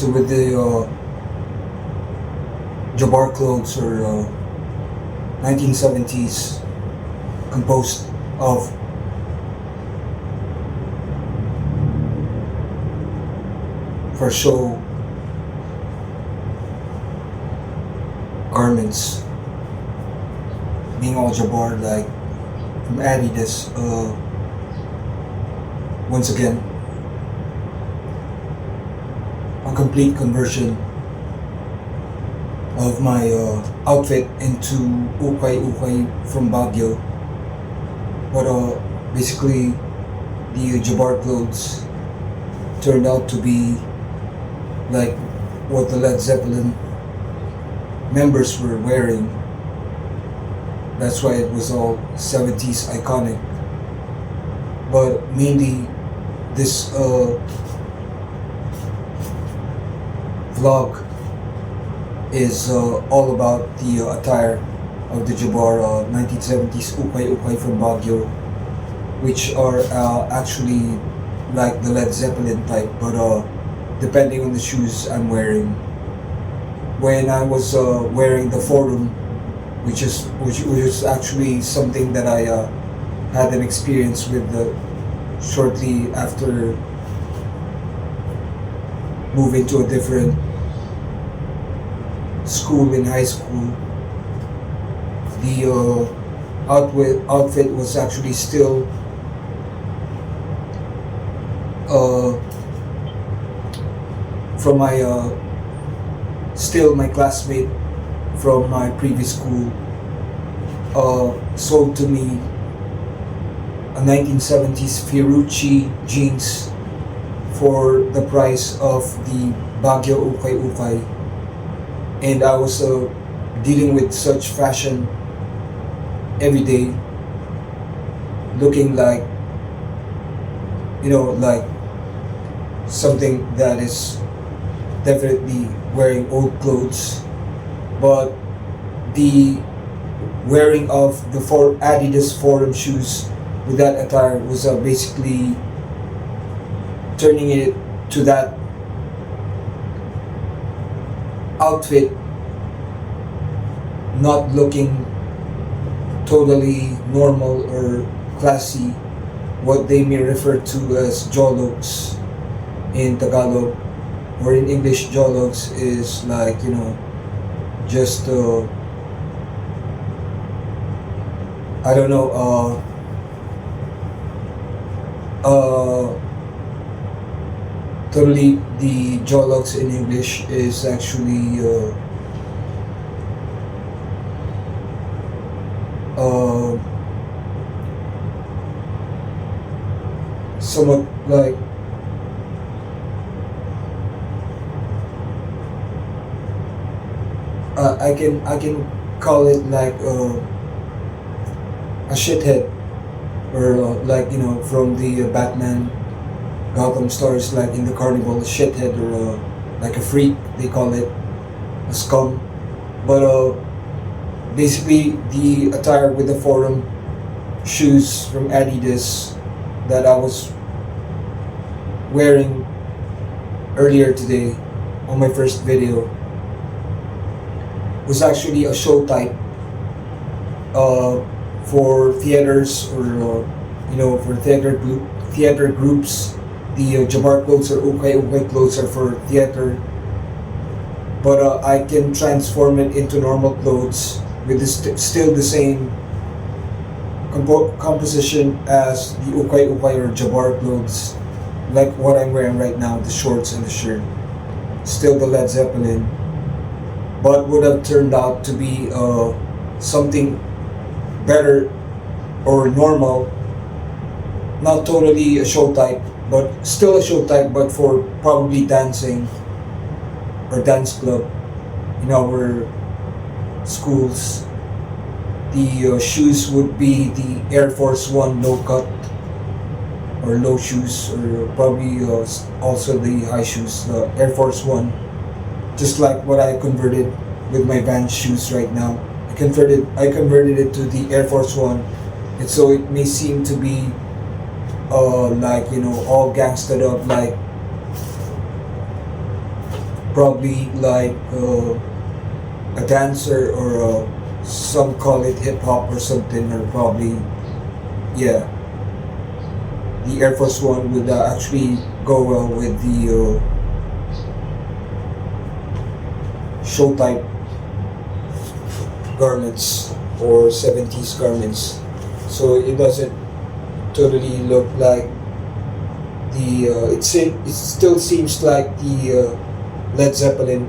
So with the Jabbar clothes or 1970s, composed of for show garments, being all Jabbar, like from Adidas. Once again, a complete conversion of my outfit into ukay from Baguio. But basically, the Jabbar clothes turned out to be like what the Led Zeppelin members were wearing. That's why it was all 70s iconic. But mainly, this vlog is all about the attire of the Jabbar 1970s ukay from Baguio, which are actually like the Led Zeppelin type, but depending on the shoes I'm wearing. When I was wearing the Forum, which is actually something that I had an experience with shortly after moving to a different school in high school. The outfit was actually still from my still my classmate from my previous school sold to me a 1970s Fiorucci jeans for the price of the Baguio ukay, and I was dealing with such fashion every day, looking like, like something that is definitely wearing old clothes. But the wearing of the Adidas Forum shoes with that attire was basically turning it to that outfit not looking totally normal or classy, what they may refer to as jologs in Tagalog, or in English jologs is like, just I don't know, totally the jologs in English is actually somewhat like I can call it like a shithead, or like from the Batman Gotham stories, like in the Carnival, a shithead, or like a freak, they call it a scum. But basically the attire with the Forum shoes from Adidas that I was wearing earlier today on my first video was actually a show type for theaters, or for theater groups. The Jabbar clothes or ukay clothes are for theater, but I can transform it into normal clothes with still the same composition as the ukay or Jabbar clothes, like what I'm wearing right now, the shorts and the shirt. Still the Led Zeppelin, but would have turned out to be something better or normal, not totally a show type, but still a show type, but for probably dancing or dance club in our schools. The shoes would be the Air Force One low cut or low shoes, or probably also the high shoes, the Air Force One, just like what I converted with my Vans shoes right now. I converted it to the Air Force One, and so it may seem to be like all gangstered up, like probably like a dancer or some call it hip hop or something, or probably, yeah, the Air Force One would actually go well with the show type garments or 70s garments, so it doesn't totally look like the it still seems like the Led Zeppelin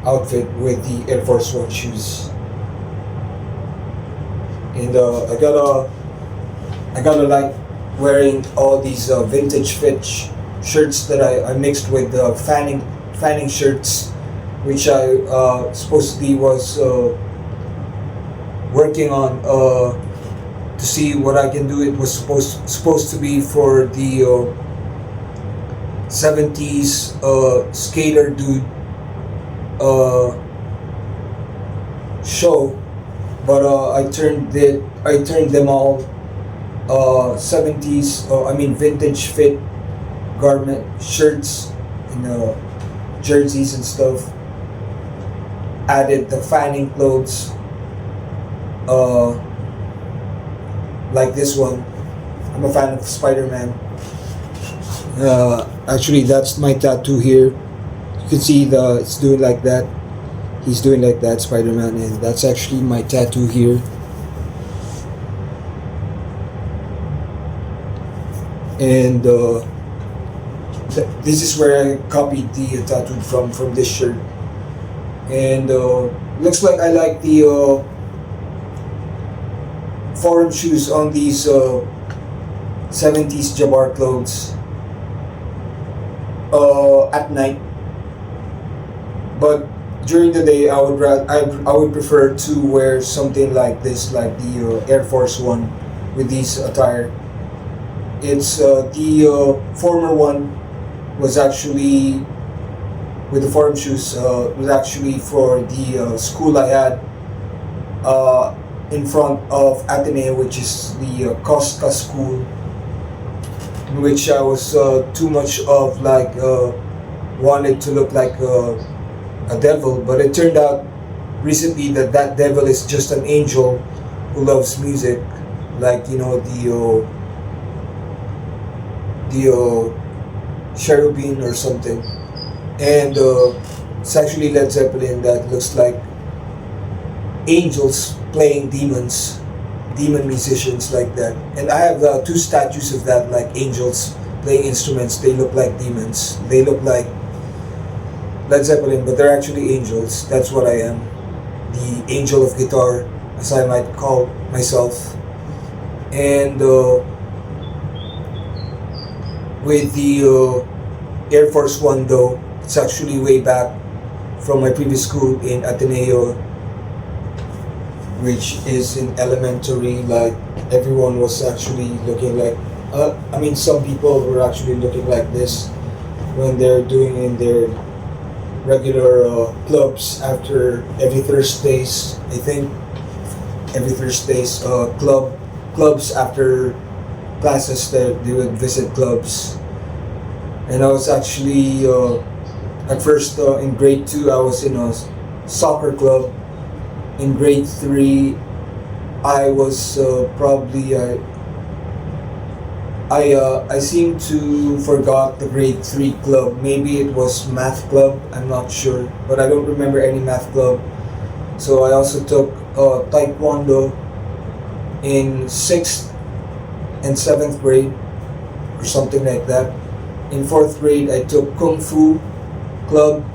outfit with the Air Force One shoes. And I gotta like wearing all these vintage fit shirts that I mixed with fanning shirts, which I supposedly was working on to see what I can do. It was supposed to be for the 70s skater dude show, but I turned them all 70s I mean vintage fit garment shirts and jerseys and stuff. Added the fanning clothes like this one. I'm a fan of Spider-Man. Actually, that's my tattoo here. You can see it's doing like that. He's doing like that, Spider-Man, and that's actually my tattoo here. And this is where I copied the tattoo from this shirt. And looks like I like the forum shoes on these 70s Jabbar clothes at night, but during the day I would prefer to wear something like this, like the Air Force One with these attire. It's the former one was actually with the forum shoes was actually for the school I had in front of Ateneo, which is the Cosca school, in which I was too much of like wanted to look like a devil, but it turned out recently that that devil is just an angel who loves music, like the cherubim or something, and it's actually Led Zeppelin that looks like angels playing demon musicians like that. And I have two statues of that, like angels playing instruments. They look like demons. They look like Led Zeppelin, but they're actually angels. That's what I am, the angel of guitar, as I might call myself. And with the Air Force One though, it's actually way back from my previous school in Ateneo, which is in elementary. Like everyone was actually looking like I mean some people were actually looking like this when they're doing in their regular clubs after every Thursdays. I think every Thursdays clubs after classes that they would visit clubs. And I was actually at first in grade 2 I was in a soccer club. In grade 3 I was probably I seem to forgot the grade 3 club. Maybe it was math club, I'm not sure, but I don't remember any math club. So I also took taekwondo in 6th and 7th grade or something like that. In 4th grade I took kung fu club,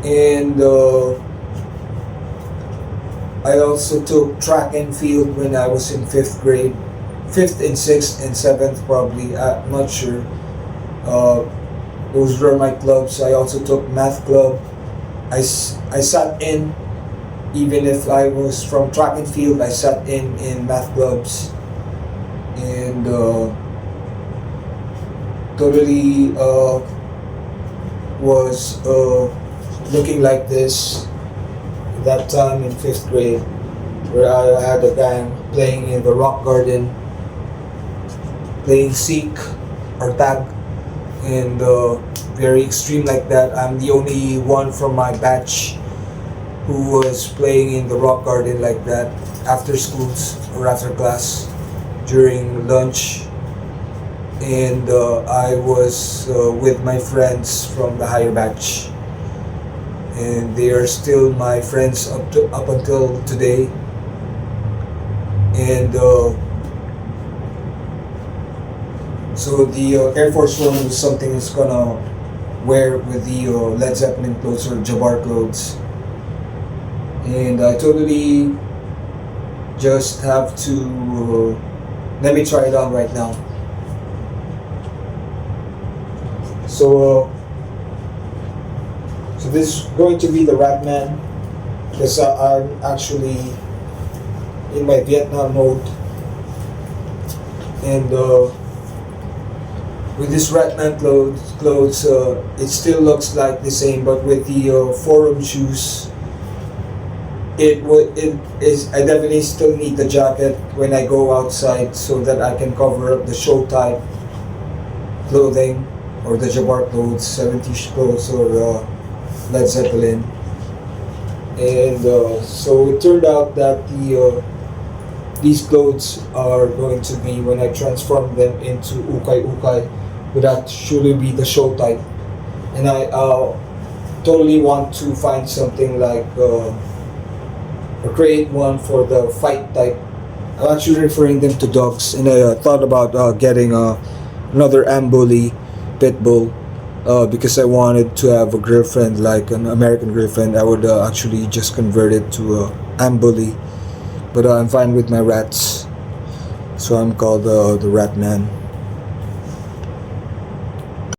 and I also took track and field when I was in 5th grade. 5th and 6th and 7th probably, I'm not sure. Those were my clubs. I also took math club. I sat in, even if I was from track and field, I sat in math clubs. And totally was looking like this that time in 5th grade, where I had a band playing in the rock garden, playing Seek or Tag, and very extreme like that. I'm the only one from my batch who was playing in the rock garden like that after schools or after class during lunch. And I was with my friends from the higher batch, and they are still my friends up until today. And so the Air Force One was something that's gonna wear with the Led Zeppelin clothes or Jabbar clothes, and I totally just have to let me try it on right now. So this is going to be the Ratman, because I'm actually in my Vietnam mode, and with this Ratman clothes, it still looks like the same, but with the forum shoes, it is. I definitely still need the jacket when I go outside so that I can cover up the show type clothing or the Jabbar clothes, 70s clothes, or Led Zeppelin. And so it turned out that these clothes are going to be, when I transform them into ukay ukay, would actually be the show type. And I totally want to find something like or create one for the fight type. I'm actually referring them to dogs, and I thought about getting another Ambully pit bull, because I wanted to have a girlfriend like an American girlfriend. I would actually just convert it to Ambully, but I'm fine with my rats, so I'm called the Rat Man.